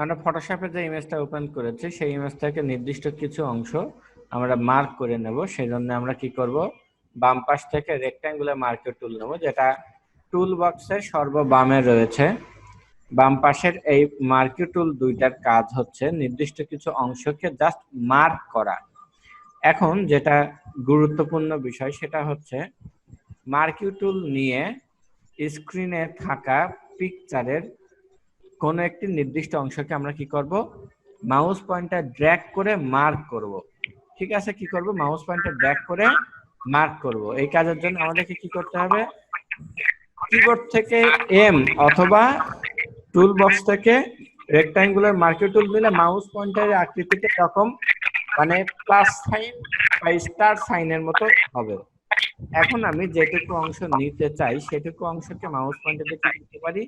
আমরা ফটোশপে যে ইমেজটা ওপেন করেছি সেই ইমেজটাকে নির্দিষ্ট কিছু অংশ আমরা মার্ক করে নেব। সেই জন্য আমরা কি করব, বাম পাশ থেকে রেক্ট্যাঙ্গুলার মার্কার টুল নেব, যেটা টুল বক্সের সর্ববামে রয়েছে। বাম পাশের এই মার্কার টুল দুইটার কাজ হচ্ছে নির্দিষ্ট কিছু অংশকে জাস্ট মার্ক করা। এখন যেটা গুরুত্বপূর্ণ বিষয় সেটা হচ্ছে মার্কার টুল নিয়ে স্ক্রিনে থাকা পিকচারের কোন একটি নির্দিষ্ট অংশকে আমরা কি করব, মাউস পয়েন্টার ড্র্যাগ করে মার্ক করব। ঠিক আছে, কি করব, মাউস পয়েন্টার ড্র্যাগ করে মার্ক করব। এই কাজের জন্য আমাদেরকে কি করতে হবে, কিবোর্ড থেকে এম অথবা টুল বক্স থেকে রেক্ট্যাঙ্গুলার মার্কার টুল নিলে মাউস পয়েন্টারের আকৃতিতে এরকম মানে প্লাস সাইন বা স্টার সাইনের মতো হবে। এখন আমি যেটুকু অংশ নিতে চাই সেটুকু অংশকে মাউস পয়েন্টার দিয়ে কি করতে পারি,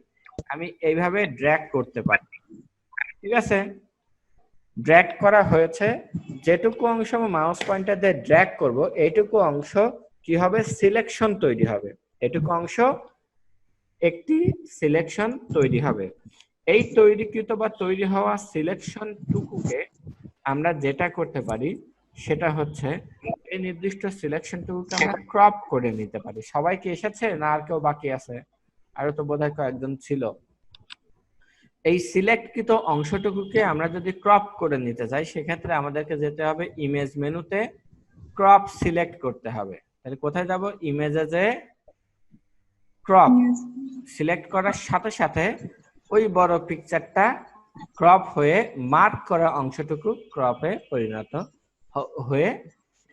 আমি এইভাবে ড্র্যাগ করতে পারি। ঠিক আছে, ড্র্যাগ করা হয়েছে। যেটুকু অংশ আমি মাউস পয়েন্টার দিয়ে ড্র্যাগ করব এইটুকু অংশ কি হবে, সিলেকশন তৈরি হবে। এটুকু অংশ একটি সিলেকশন তৈরি হবে। এই তৈরিকৃত বা তৈরি হওয়া সিলেকশন টুকুকে আমরা যেটা করতে পারি সেটা হচ্ছে এই নির্দিষ্ট সিলেকশন টুকুকে আমরা ক্রপ করে নিতে পারি। সবাই কি এসেছে না আর কেউ বাকি আছে? আরো তো বোধহয় কয়েকজন ছিল। এই সিলেক্টকৃত অংশটুকুকে আমরা যদি ক্রপ করে নিতে চাই সেক্ষেত্রে আমাদেরকে যেতে হবে ইমেজ মেনুতে, ক্রপ সিলেক্ট করতে হবে। তাহলে কোথায় যাব, ইমেজে যে ক্রপ সিলেক্ট করার সাথে সাথে ওই বড় পিকচারটা ক্রপ হয়ে মার্ক করা অংশটুকু ক্রপে পরিণত হয়ে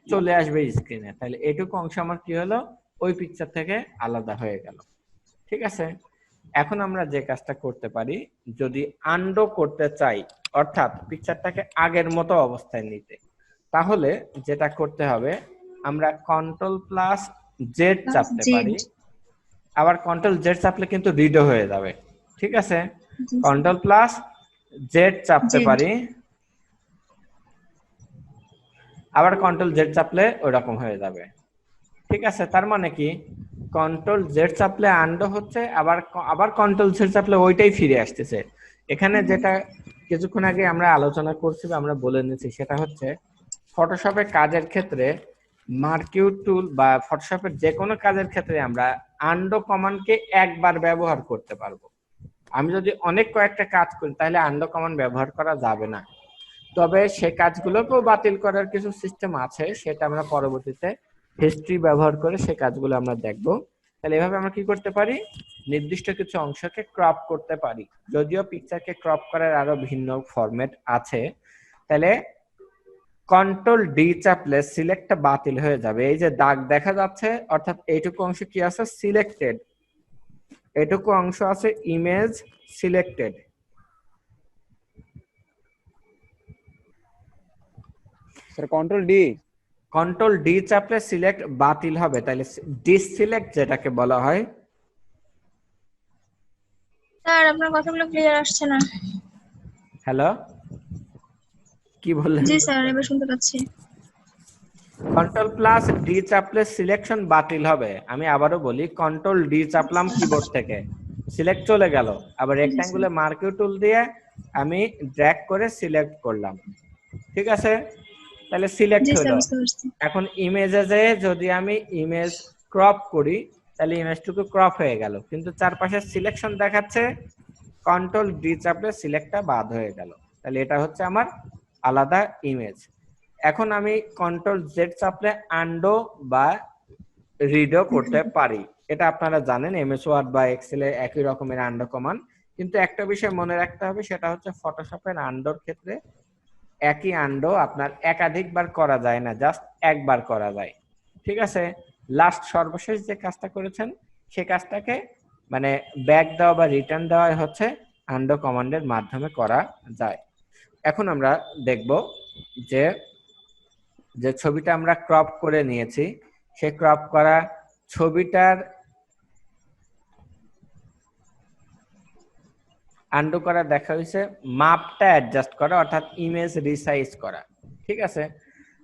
চলে আসবে স্ক্রিনে। তাহলে এটুকু অংশ আমার কি হলো, ওই পিকচার থেকে আলাদা হয়ে গেল। ঠিক আছে, এখন আমরা যে কাজটা করতে পারি, যদি আনডো করতে চাই অর্থাৎ পিকচারটাকে আগের মতো অবস্থায় নিতে, তাহলে যেটা করতে হবে আমরা কন্ট্রোল প্লাস জেড চাপতে পারি। আবার কন্ট্রোল জেড চাপলে কিন্তু রিডো হয়ে যাবে। ঠিক আছে, কন্ট্রোল প্লাস জেড চাপতে পারি, আবার কন্ট্রোল জেড চাপলে ওইরকম হয়ে যাবে। ঠিক আছে, তার মানে কি কন্ট্রোল জেড চাপলে আন্ডো হচ্ছে, আবার আবার কন্ট্রোল জেড চাপলে ওইটাই ফিরে আসতেছে। এখানে যেটা কিছুক্ষণ আগে আমরা আলোচনা করছি বা আমরা বলে নিয়েছি সেটা হচ্ছে ফটোশপের কাজের ক্ষেত্রে মার্কিউ টুল বা ফটোশপের যে কোনো কাজের ক্ষেত্রে আমরা আন্ডো কমান্ডকে একবার ব্যবহার করতে পারবো। আমি যদি অনেক কয়েকটা কাজ করি তাহলে আন্ডো কমান্ড ব্যবহার করা যাবে না। তবে সে কাজগুলোকেও বাতিল করার কিছু সিস্টেম আছে, সেটা আমরা পরবর্তীতে হিস্ট্রি ব্যবহার করে সে কাজগুলো আমরা দেখব। তাহলে এভাবে আমরা কি করতে পারি, নির্দিষ্ট কিছু অংশকে ক্রপ করতে পারি। যদিও পিকচারকে ক্রপ করার আরো ভিন্ন ফরম্যাট আছে। তাহলে কন্ট্রোল ডি চাপলে সিলেক্টটা বাতিল হয়ে যাবে। এই যে দাগ দেখা যাচ্ছে অর্থাৎ এইটুকু অংশ কি আছে, সিলেক্টেড। এটুকু অংশ আছে ইমেজ সিলেক্টেড। কন্ট্রোল ডি চাপলে সিলেক্ট বাতিল হবে, তাহলে ডিসিলেক্ট যেটাকে বলা হয়। স্যার আপনার কথাগুলো ক্লিয়ার আসছে না। হ্যালো, কি বললেন? জি স্যার, এবার শুনতে পাচ্ছি। কন্ট্রোল প্লাস ডি চাপলে সিলেকশন বাতিল হবে। আমি আবারও বলি, কন্ট্রোল ডি চাপলাম কিবোর্ড থেকে, সিলেক্ট চলে গেল। আবার রেক্ট্যাঙ্গুলার মার্কিউ টুল দিয়ে আমি ড্র্যাগ করে সিলেক্ট করলাম। ঠিক আছে, তাহলে সিলেক্ট হলো। এখন ইমেজে যে যদি আমি ইমেজ ক্রপ করি তাহলে ইমেজটুকু ক্রপ হয়ে গেল, কিন্তু চারপাশে সিলেকশন দেখাচ্ছে, কন্ট্রোল ডি চাপলে সিলেক্টটা বাদ হয়ে গেল। তাহলে এটা হচ্ছে আমার আলাদা ইমেজ। এখন আমি কন্ট্রোল জেড চাপলে আন্ডো বা রিডো করতে পারি। এটা আপনারা জানেন, এমএস ওয়ার্ড বা এক্সেলে একই রকমের আন্ডো কমান্ড। কিন্তু একটা বিষয় মনে রাখতে হবে, সেটা হচ্ছে ফটোশপের আন্ডোর ক্ষেত্রে একই আন্ডো আপনার একাধিকবার করা যায় না, জাস্ট একবার করা যায়। ঠিক আছে, লাস্ট সর্বশেষ যে কাজটা করেছেন সে কাজটাকে মানে ব্যাক দেওয়া বা রিটার্ন দেওয়া হচ্ছে আন্ডো কমান্ডের মাধ্যমে করা যায়। এখন আমরা দেখব যে যে ছবিটা আমরা ক্রপ করে নিয়েছি সে ক্রপ করা ছবিটার আন্ডু করা দেখা হয়েছে মাপটা অ্যাডজাস্ট করা অর্থাৎ ইমেজ রিসাইজ করা। ঠিক আছে,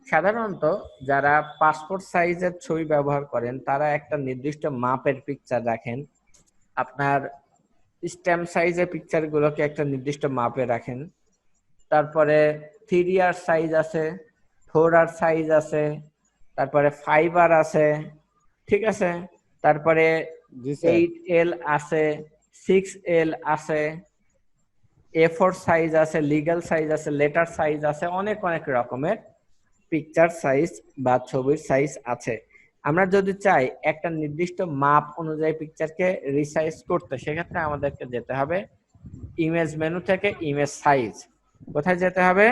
সাধারণত যারা পাসপোর্ট সাইজের ছবি ব্যবহার করেন তারা একটা নির্দিষ্ট মাপের পিকচার রাখেন। আপনার স্ট্যাম্প সাইজে পিকচার গুলোকে একটা নির্দিষ্ট মাপে রাখেন। তারপরে 3R সাইজ আছে, 4R সাইজ আছে, তারপরে 5R আছে, ঠিক আছে। তারপরে জি স্যার। 8L আছে, 6L আছে, A4 সাইজ আছে, লিগ্যাল সাইজ আছে, লেটার সাইজ আছে, অনেক অনেক রকমের পিকচার সাইজ বা ছবির সাইজ আছে। আমরা যদি চাই একটা নির্দিষ্ট মাপ অনুযায়ী পিকচারকে রিসাইজ করতে, সেক্ষেত্রে আমাদেরকে যেতে হবে ইমেজ মেনু থেকে ইমেজ সাইজ। কোথায় যেতে হবে?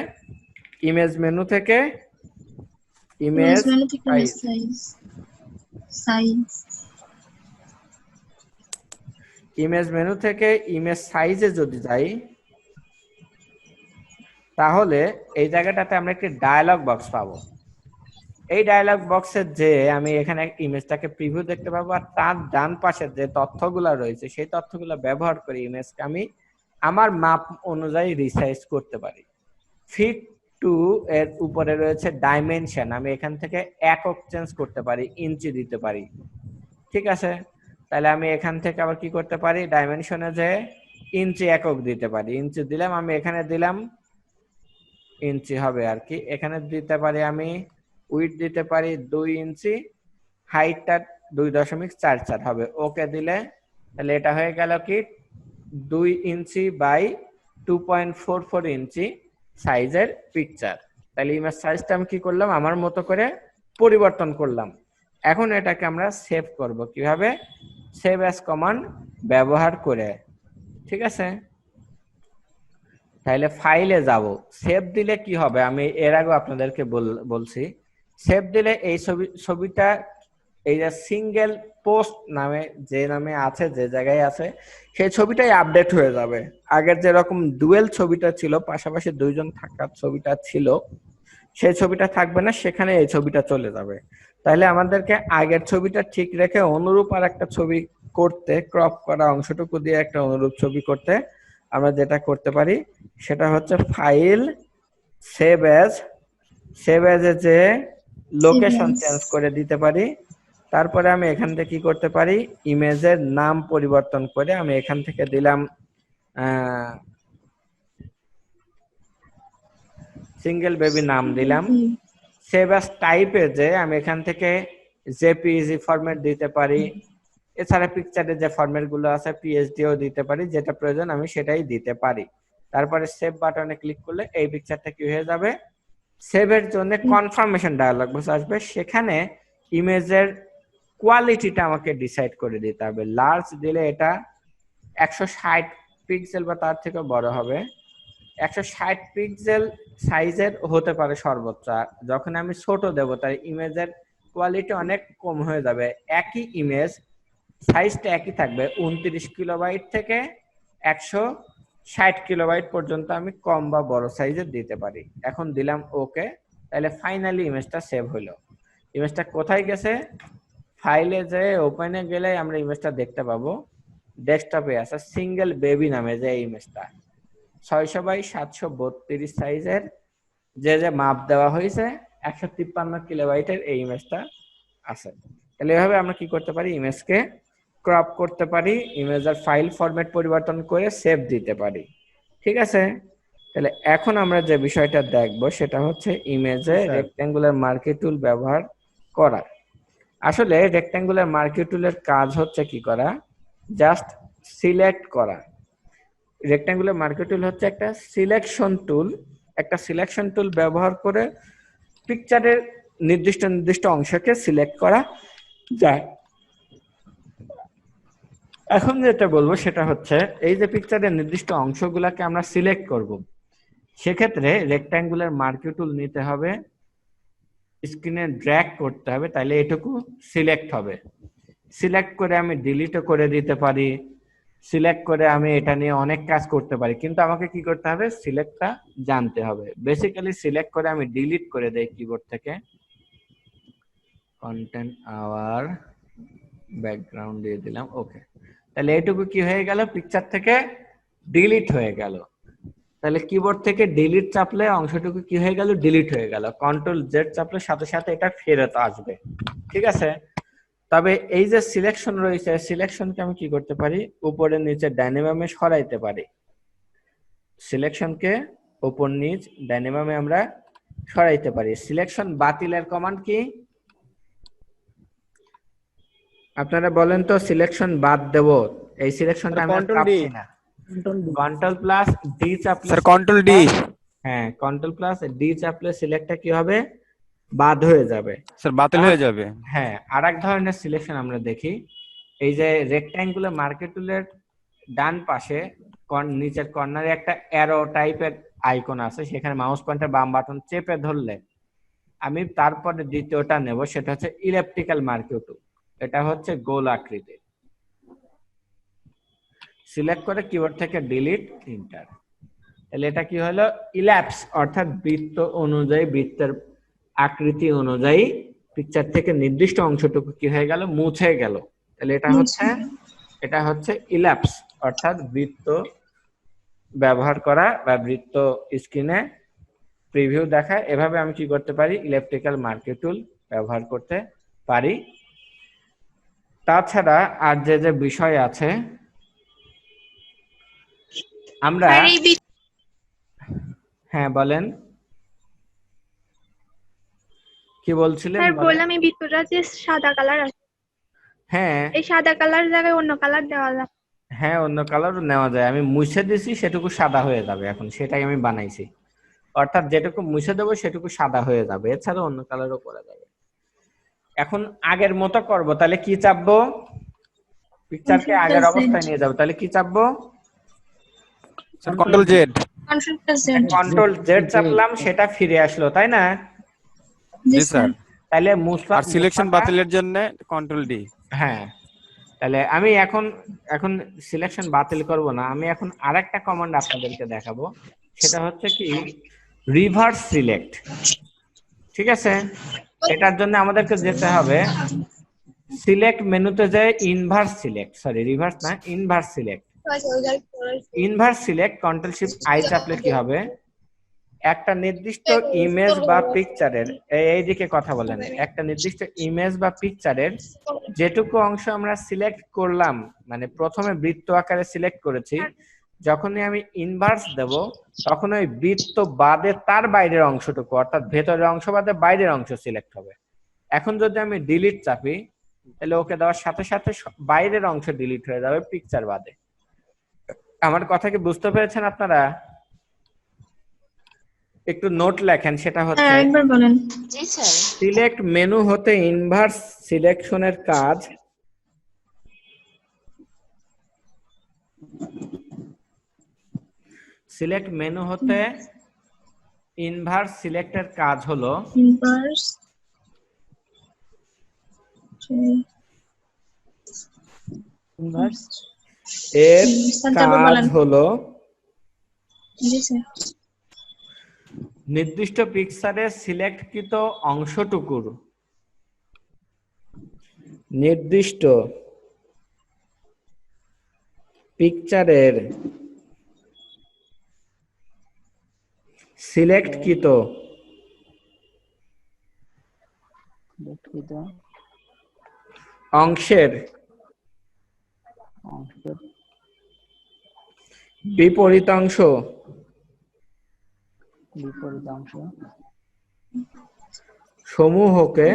ইমেজ মেনু থেকে ইমেজ মেনু থেকে সাইজ। সাইজ ইমেজ মেনু থেকে ইমেজ সাইজে যদি যাই, তাহলে এই জায়গাটাতে আমরা একটি ডায়ালগ বক্স পাবো। এই ডায়ালগ বক্সে যে আমি এখানে ইমেজটাকে প্রিভিউ দেখতে পাবো, আর তার ডান পাশে যে তথ্যগুলো রয়েছে সেই তথ্যগুলো ব্যবহার করে ইমেজকে আমি আমার মাপ অনুযায়ী রিসাইজ করতে পারি। ফিট টু এর উপরে রয়েছে ডাইমেনশন, আমি এখান থেকে একক চেঞ্জ করতে পারি, ইঞ্চি দিতে পারি, ঠিক আছে। তাহলে আমি এখান থেকে আবার কি করতে পারি, ডাইমেনশনে যে ইঞ্চি একক দিতে পারি, ইঞ্চি দিলাম, আমি এখানে দিলাম ইঞ্চি হবে আর কি। এখানে দিতে পারি আমি উইড দিতে পারি 2 ইঞ্চি, হাইটটা 2.44 হবে, ওকে দিলে তাহলে এটা হয়ে গেল কি 2 ইঞ্চি বাই 2.44 ইঞ্চি সাইজের পিকচার। তাহলে ইমেজ সাইজটা আমি কি করলাম, আমার মতো করে পরিবর্তন করলাম। এখন এটাকে আমরা সেভ করব কিভাবে, সেভ অ্যাজ কমান্ড ব্যবহার করে, ঠিক আছে। তাহলে ফাইলে যাব, সেভ দিলে কি হবে, আমি এর আগে আপনাদেরকে বলছি, সেভ দিলে এই ছবিটা এই যে সিঙ্গেল পোস্ট নামে যে নামে আছে, যে জায়গায় আছে, সেই ছবিটাই আপডেট হয়ে যাবে। আগের যেরকম ডুয়েল ছবিটা ছিল, পাশাপাশি দুইজন থাকার ছবিটা ছিল, সেই ছবিটা থাকবে না, সেখানে এই ছবিটা চলে যাবে। তাহলে আমাদেরকে আগের ছবিটা ঠিক রেখে অনুরূপ আর একটা ছবি করতে, ক্রপ করা অংশটুকু দিয়ে একটা অনুরূপ ছবি করতে আমরা যেটা করতে পারি সেটা হচ্ছে file, save as, save as a যে লোকেশন চেঞ্জ করে দিতে পারি। তারপরে আমি এখান থেকে কি করতে পারি, ইমেজের নাম পরিবর্তন করে আমি এখান থেকে দিলাম সিঙ্গেল বেবি নাম দিলাম। সেভ অ্যাজ টাইপে যে আমি এখান থেকে জেপিইজি ফরম্যাট দিতে পারি, এছাড়া পিকচারের যে ফরম্যাট গুলো আছে পিএসডিও দিতে পারি, যেটা প্রয়োজন আমি সেটাই দিতে পারি। তারপরে সেভ বাটনে ক্লিক করলে এই পিকচারটা কি হয়ে যাবে, সেভের জন্য কনফার্মেশন ডায়ালগ বক্স আসবে। সেখানে ইমেজের কোয়ালিটিটা আমাকে ডিসাইড করে দিতে হবে। লার্জ দিলে এটা 160 পিক্সেল বা তার থেকে বড় হবে, 160 পিক্সেল সাইজের হতে পারে সর্বোচ্চ। যখন আমি ছোট দেব তাই ইমেজের কোয়ালিটি অনেক কম হয়ে যাবে। একই ইমেজ সাইজটা একই থাকবে, 29 কিলোবাইট থেকে 160 কিলোবাইট পর্যন্ত আমি কম বা বড় সাইজের দিতে পারি। এখন দিলাম ওকে, তাহলে ফাইনালি ইমেজটা সেভ হলো। ইমেজটা কোথায় গেছে, ফাইলে যে ওপেনে গেলে আমরা ইমেজটা দেখতে পাবো, ডেস্কটপে আছে সিঙ্গেল বেবি নামে যে ইমেজটা 600 বাই 732 সাইজের, যে যে মাপ দেওয়া হয়েছে 153 কিলোবাইটের এই ইমেজটা আছে। তাহলে এভাবে আমরা কি করতে পারি, ইমেজকে ক্রপ করতে পারি, ইমেজের ফাইল ফরম্যাট পরিবর্তন করে সেভ দিতে পারি, ঠিক আছে। তাহলে এখন আমরা যে বিষয়টা দেখবো সেটা হচ্ছে ইমেজে রেক্ট্যাঙ্গুলার মার্কি টুল ব্যবহার করা। আসলে রেক্ট্যাঙ্গুলার মার্কি টুলের কাজ হচ্ছে কি করা, জাস্ট সিলেক্ট করা। রেক্ট্যাঙ্গুলার মার্কি টুল হচ্ছে একটা সিলেকশন টুল, একটা সিলেকশন টুল ব্যবহার করে পিকচারের নির্দিষ্ট নির্দিষ্ট অংশকে সিলেক্ট করা যায়। এখন যেটা বলবো সেটা হচ্ছে এই যে পিকচারের নির্দিষ্ট অংশগুলোকে আমরা সিলেক্ট করব, সেক্ষেত্রে রেক্ট্যাঙ্গুলার মার্কি টুল নিতে হবে, স্ক্রিনে ড্র্যাগ করতে হবে, তাহলে এটুকু সিলেক্ট হবে। সিলেক্ট করে আমি ডিলিটও করে দিতে পারি, সিলেক্ট করে আমি এটা নিয়ে অনেক কাজ করতে পারি, কিন্তু আমাকে কি করতে হবে, সিলেক্টটা জানতে হবে। বেসিক্যালি সিলেক্ট করে আমি ডিলিট করে দেই কিবোর্ড থেকে, কন্টেন্ট আওয়ার ব্যাকগ্রাউন্ড দিয়ে দিলাম, ওকে। তাহলে এইটুকু কি হয়ে গেল, পিকচার থেকে ডিলিট হয়ে গেল। তাহলে কিবোর্ড থেকে ডিলিট চাপলে অংশটুকু কি হয়ে গেল, ডিলিট হয়ে গেল। কন্ট্রোল জেড চাপলে সাথে সাথে এটা ফেরত আসবে, ঠিক আছে। তবে এই যে সিলেকশন রয়েছে, সিলেকশনকে আমি কি করতে পারি, উপরে নিচে ডাইনে বামে সরাইতে পারি। সিলেকশনকে উপর নিচ ডাইনে বামে আমরা সরাইতে পারি। সিলেকশন বাতিলের কমান্ড কি? আপনারা বলেন তো, সিলেকশন বাদ দেব, এই সিলেকশনটা আমি আর চাপছি না। কন্ট্রোল প্লাস ডি চাপলে, স্যার কন্ট্রোল ডি। হ্যাঁ, কন্ট্রোল প্লাস ডি চাপলে সিলেক্টটা কি হবে, বাদ হয়ে যাবে। স্যার বাতিল হয়ে যাবে। হ্যাঁ, আরেক ধরনের সিলেকশন আমরা দেখি, এই যে রেক্ট্যাঙ্গুলার মার্কেট টুলের ডান পাশে নিচের কর্নারে একটা অ্যারো টাইপের আইকন আছে, সেখানে মাউস পয়েন্টার বাম বাটন চেপে ধরলে আমি তারপরে দ্বিতীয়টা নেব, সেটা হচ্ছে ইলেপটিক্যাল মার্কেট টুল। এটা হচ্ছে গোল আকৃতির। সিলেক্ট করে কিবোর্ড থেকে ডিলিট এন্টার। তাহলে এটা কি হলো, ইল্যাপস, অর্থাৎ বৃত্ত অনুযায়ী, বৃত্তের আকৃতি অনুযায়ী পিকচার থেকে নির্দিষ্ট অংশটুকু কি হয়ে গেল, মুছে গেল। তাহলে এটা হচ্ছে ইল্যাপস, অর্থাৎ বৃত্ত ব্যবহার করা বা বৃত্ত স্ক্রিনে প্রিভিউ দেখায়। এভাবে আমি কি করতে পারি, ইলেকট্রিক্যাল মার্কেট টুল ব্যবহার করতে পারি। তাছাড়া আর যে যে বিষয় আছে, আমরা, হ্যাঁ বলেন, কি বলছিলেন? স্যার বললাম এই বৃত্তটা যে সাদা কালার আছে, হ্যাঁ এই সাদা কালার জায়গায় অন্য কালার দেওয়া যায়? হ্যাঁ, অন্য কালারও নেওয়া যায়। আমি মুছে দিছি, সেটুকু সাদা হয়ে যাবে। এখন সেটাই আমি বানাইছি, অর্থাৎ যেটুকু মুছে দেবো সেটুকু সাদা হয়ে যাবে, এছাড়া অন্য কালারও করা যাবে। এখন আগের মতো করব, তাহলে কি চাপবো, পিকচারকে আগের অবস্থায় নিয়ে যাবো, তাহলে কি চাপবো, sir control Z. Control Z চাপলাম, সেটা ফিরে আসলো, তাই না? জি স্যার। তাহলে মুছলাম, আর সিলেকশন বাতিলের জন্য কন্ট্রোল ডি। হ্যাঁ, তাহলে আমি এখন সিলেকশন বাতিল করব না, আমি এখন আরেকটা কমান্ড আপনাদেরকে দেখাবো, সেটা হচ্ছে কি, রিভার্স সিলেক্ট। ঠিক আছে, এটার জন্য আমাদেরকে যেতে হবে সিলেক্ট মেনুতে, যে ইনভার্স সিলেক্ট, সরি রিভার্স না, inverse select. Inverse select control shift I চাপলে কি হবে, একটা নির্দিষ্ট ইমেজ বা পিকচারের, এইদিকে কথা বলেন, একটা নির্দিষ্ট ইমেজ বা পিকচারের যেটুকু অংশ আমরা সিলেক্ট করলাম, মানে প্রথমে বৃত্ত আকারে সিলেক্ট করেছি, যখনই আমি ইনভার্স দেব তখন ওই বৃত্ত বাদে তার বাইরের অংশটুকু, অর্থাৎ ভেতরের অংশ বাদে বাইরের অংশ সিলেক্ট হবে। এখন যদি আমি ডিলিট চাপি, তাহলে ওকে দেওয়ার সাথে সাথে বাইরের অংশ ডিলিট হয়ে যাবে পিকচার বাদে। আমার কথা কি বুঝতে পেরেছেন আপনারা? একটু নোট লেখেন, সেটা হচ্ছে, একবার বলেন। সিলেক্ট মেনু হতে ইনভার্স সিলেকশনের কাজ সিলেক্ট মেনু হতে ইনভার্স সিলেক্টের কাজ হলো ইনভার্স এর কাজ হলো জি স্যার, নির্দিষ্ট পিকচারের সিলেক্টকৃত অংশটুকুর নির্দিষ্ট পিকচারের সিলেক্টকৃত অংশের বিপরীতাংশ সমূহকে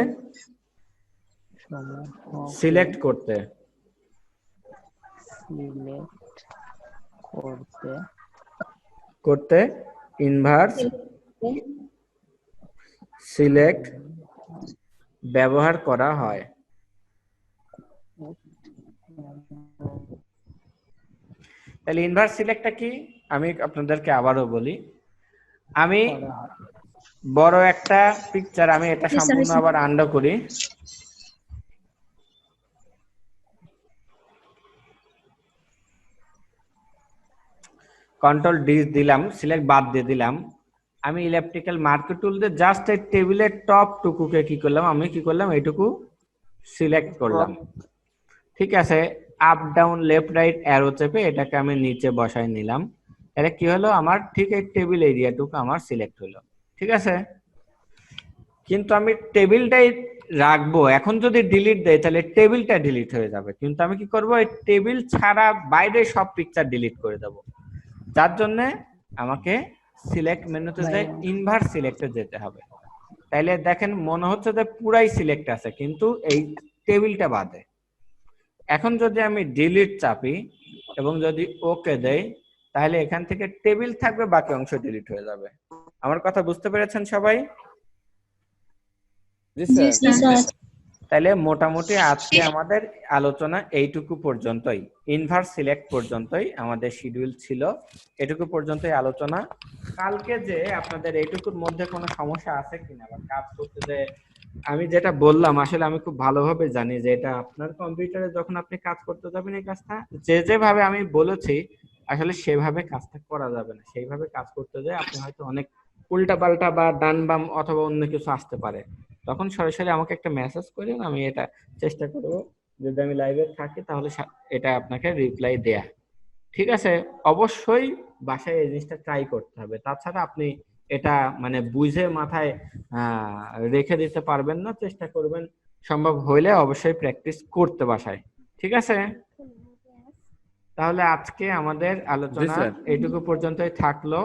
সিলেক্ট করতে ইনভার্স সিলেক্ট ব্যবহার করা হয়। তাহলে ইনভার্স সিলেক্টটা কি, আমি আপনাদেরকে আবারও বলি। আমি বড় একটা পিকচার, আমি এটা সম্পূর্ণ আবার আন্ডু করি, কন্ট্রোল ডি দিলাম, সিলেক্ট বাদ দিয়ে দিলাম। আমি ইলেকট্রিক্যাল মার্কেট টুল দিয়ে জাস্ট এই টেবিলের টপ টুকুকে কি করলাম, আমি কি করলাম, এইটুকু সিলেক্ট করলাম। ঠিক আছে, up down left right arrow চেপে এটাকে আমি নিচে বসাই নিলাম। এটা কি হলো, আমার ঠিক এই টেবিল এরিয়াটুকু আমার সিলেক্ট হলো। ঠিক আছে, কিন্তু আমি টেবিলটাই রাখবো, এখন যদি ডিলিট দেই তাহলে টেবিলটা ডিলিট হয়ে যাবে, কিন্তু আমি কি করব, এই টেবিল ছাড়া বাইরে সব পিকচার ডিলিট করে দেব। যার জন্য আমাকে সিলেক্ট মেনুতে যে ইনভার্স সিলেক্টে যেতে হবে। তাইলে দেখেন মনে হচ্ছে যে পুরাই সিলেক্ট আছে, কিন্তু এই টেবিলটা বাদে। এখন যদি আমি ডিলিট চাপি এবং যদি ওকে দেই, তাহলে এখান থেকে টেবিল থাকবে, বাকি অংশ ডিলিট হয়ে যাবে। আমার কথা বুঝতে পেরেছেন সবাই? জি জি স্যার। স্যার। তাহলে মোটামুটি আজকে আমাদের আলোচনা এইটুকু পর্যন্তই, ইনভার্স সিলেক্ট পর্যন্তই আমাদের শিডিউল ছিল, এটুকু পর্যন্তই আলোচনা। কালকে যে আপনাদের এইটুকুর মধ্যে কোনো সমস্যা আছে কিনা বা কাজ করতে যে আমি যেটা বললাম, আসলে আমি খুব ভালোভাবে জানি যে এটা আপনার কম্পিউটারে যখন আপনি কাজ করতে যাবেন এই কাজটা যেভাবে আমি বলেছি আসলে সেভাবে কাজটা করা যাবে না। সেইভাবে কাজ করতে যায় আপনি হয়তো অনেক উল্টা পাল্টা বা ডান বাম অথবা অন্য কিছু আসতে পারে, তখন সরাসরি আমাকে একটা মেসেজ করেন, আমি এটা চেষ্টা করব যদি আমি লাইভে থাকি তাহলে এটা আপনাকে রিপ্লাই দেয়া। ঠিক আছে? অবশ্যই বাসায় এই জিনিসটা ট্রাই করতে হবে, তাছাড়া আপনি এটা মানে বুঝে মাথায় রেখে দিতে পারবেন না। চেষ্টা করবেন সম্ভব হইলে অবশ্যই প্র্যাকটিস করতে বাসায়। ঠিক আছে? তাহলে আজকে আমাদের জি আলোচনা স্যার। এইটুকু পর্যন্তই থাকলো।